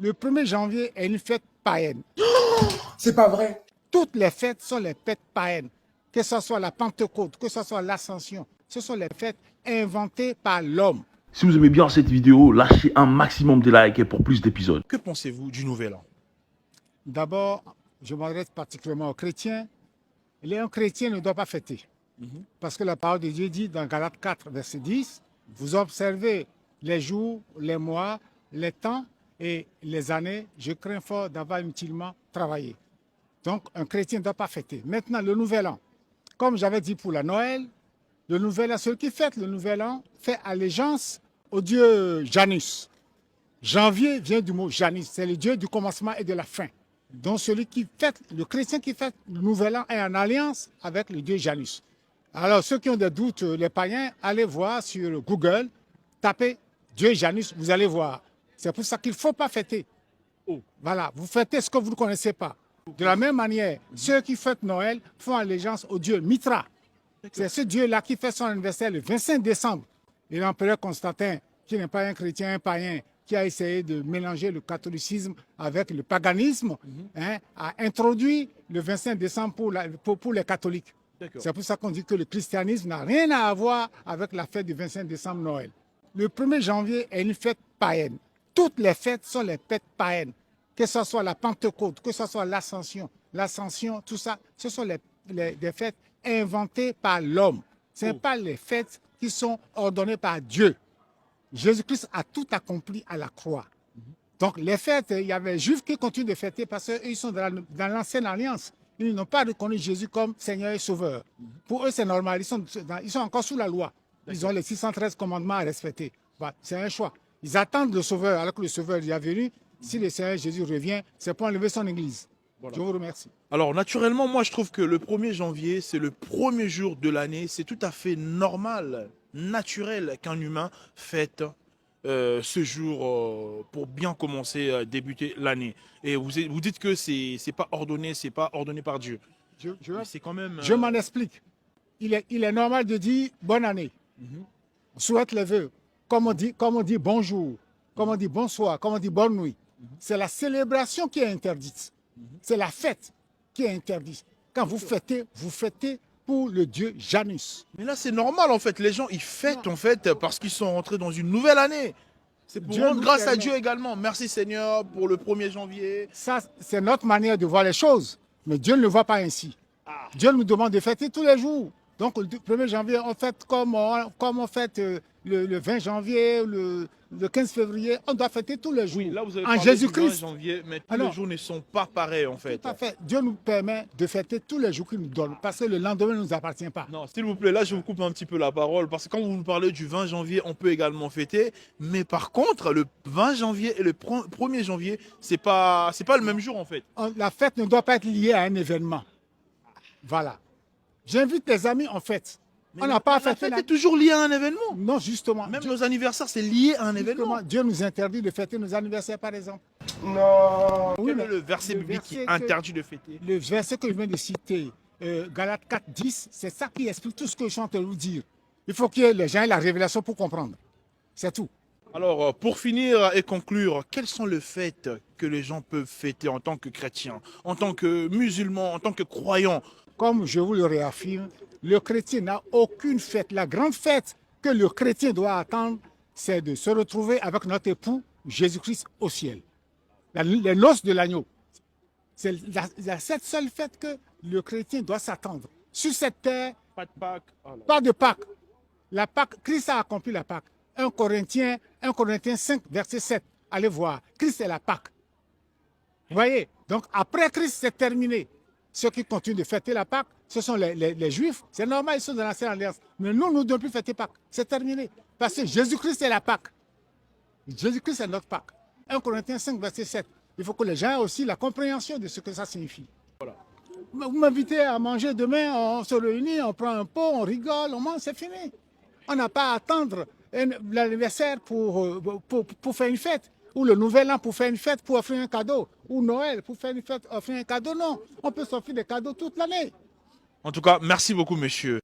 Le 1er janvier est une fête païenne. C'est pas vrai. Toutes les fêtes sont les fêtes païennes. Que ce soit la Pentecôte, que ce soit l'Ascension. Ce sont les fêtes inventées par l'homme. Si vous aimez bien cette vidéo, lâchez un maximum de likes pour plus d'épisodes. Que pensez-vous du Nouvel An? D'abord, je m'adresse particulièrement aux chrétiens. Un chrétien ne doit pas fêter. Parce que la parole de Dieu dit dans Galates 4, verset 10, vous observez les jours, les mois, les temps et les années. Je crains fort d'avoir inutilement travaillé. Donc, un chrétien ne doit pas fêter. Maintenant, le Nouvel An. Comme j'avais dit pour la Noël, le Nouvel An, celui qui fête le Nouvel An fait allégeance au dieu Janus. Janvier vient du mot Janus, c'est le dieu du commencement et de la fin. Donc, le chrétien qui fête le Nouvel An est en alliance avec le dieu Janus. Alors, ceux qui ont des doutes, les païens, allez voir sur Google, tapez Dieu Janus, vous allez voir. C'est pour ça qu'il ne faut pas fêter. Voilà, vous fêtez ce que vous ne connaissez pas. De la même manière, ceux qui fêtent Noël font allégeance au dieu Mitra. C'est ce dieu-là qui fait son anniversaire le 25 décembre. Et l'empereur Constantin, qui n'est pas un chrétien, un païen, qui a essayé de mélanger le catholicisme avec le paganisme, a introduit le 25 décembre pour les catholiques. C'est pour ça qu'on dit que le christianisme n'a rien à voir avec la fête du 25 décembre Noël. Le 1er janvier est une fête païenne. Toutes les fêtes sont les fêtes païennes. Que ce soit la Pentecôte, que ce soit l'Ascension, tout ça, ce sont des fêtes inventées par l'homme. Ce n'est pas les fêtes qui sont ordonnées par Dieu. Jésus-Christ a tout accompli à la croix. Donc les fêtes, il y avait les Juifs qui continuent de fêter parce qu'ils sont dans l'ancienne alliance. Ils n'ont pas reconnu Jésus comme Seigneur et Sauveur. Pour eux, c'est normal. Ils sont encore sous la loi. Ils ont les 613 commandements à respecter. Voilà, c'est un choix. Ils attendent le Sauveur alors que le Sauveur est déjà venu. Si le Seigneur Jésus revient, c'est pour enlever son église. Voilà. Je vous remercie. Alors, naturellement, moi, je trouve que le 1er janvier, c'est le premier jour de l'année. C'est tout à fait normal, naturel qu'un humain fête ce jour pour bien commencer, débuter l'année. Et vous dites que c'est pas ordonné par Dieu. C'est quand même. Je m'en explique. Il est normal de dire bonne année. On souhaite les vœux. Comme on dit bonjour, comme on dit bonsoir, comme on dit bonne nuit. C'est la célébration qui est interdite. C'est la fête qui est interdite. Quand vous fêtez pour le dieu Janus. Mais là, c'est normal en fait. Les gens, ils fêtent en fait parce qu'ils sont rentrés dans une nouvelle année. C'est pour rendre grâce à Dieu également. Merci Seigneur pour le 1er janvier. Ça, c'est notre manière de voir les choses. Mais Dieu ne le voit pas ainsi. Dieu nous demande de fêter tous les jours. Donc, le 1er janvier, on fête comme on fête le 20 janvier, le 15 février. On doit fêter tous les jours. Oui, là, vous avez en parlé Jésus-Christ. du 20 janvier, mais tous les jours ne sont pas pareils, en fait. Tout à fait. Dieu nous permet de fêter tous les jours qu'il nous donne, parce que le lendemain ne nous appartient pas. Non, s'il vous plaît, là, je vous coupe un petit peu la parole, parce que quand vous nous parlez du 20 janvier, on peut également fêter. Mais par contre, le 20 janvier et le 1er janvier, c'est pas le même jour, en fait. La fête ne doit pas être liée à un événement. Voilà. J'invite les amis en fête. On n'a pas fêté. La fête est toujours liée à un événement. Non, justement. Même nos anniversaires, c'est lié à un événement. Dieu nous interdit de fêter nos anniversaires, par exemple. Non. Oui, mais le verset biblique qui interdit de fêter. Le verset que je viens de citer, Galates 4, 10, c'est ça qui explique tout ce que je suis en train de vous dire. Il faut que les gens aient la révélation pour comprendre. C'est tout. Alors, pour finir et conclure, quelles sont les fêtes que les gens peuvent fêter en tant que chrétiens, en tant que musulmans, en tant que croyants? Comme je vous le réaffirme, le chrétien n'a aucune fête. La grande fête que le chrétien doit attendre, c'est de se retrouver avec notre époux Jésus-Christ au ciel. Les noces de l'agneau. C'est cette seule fête que le chrétien doit s'attendre. Sur cette terre, pas de Pâques. Pas de Pâques. La Pâque, Christ a accompli la Pâque. 1 Corinthiens 5, verset 7. Allez voir. Christ est la Pâque. Vous voyez? Donc après Christ, c'est terminé. Ceux qui continuent de fêter la Pâque, ce sont les Juifs. C'est normal, ils sont dans l'ancienne alliance. Mais nous ne devons plus fêter Pâques. C'est terminé. Parce que Jésus-Christ est la Pâque. Jésus-Christ est notre Pâque. 1 Corinthiens 5, verset 7. Il faut que les gens aient aussi la compréhension de ce que ça signifie. Voilà. Vous m'invitez à manger demain, on se réunit, on prend un pot, on rigole, on mange, c'est fini. On n'a pas à attendre l'anniversaire pour faire une fête. Ou le nouvel an pour faire une fête, pour offrir un cadeau. Ou Noël pour faire une fête, offrir un cadeau. Non, on peut s'offrir des cadeaux toute l'année. En tout cas, merci beaucoup, monsieur.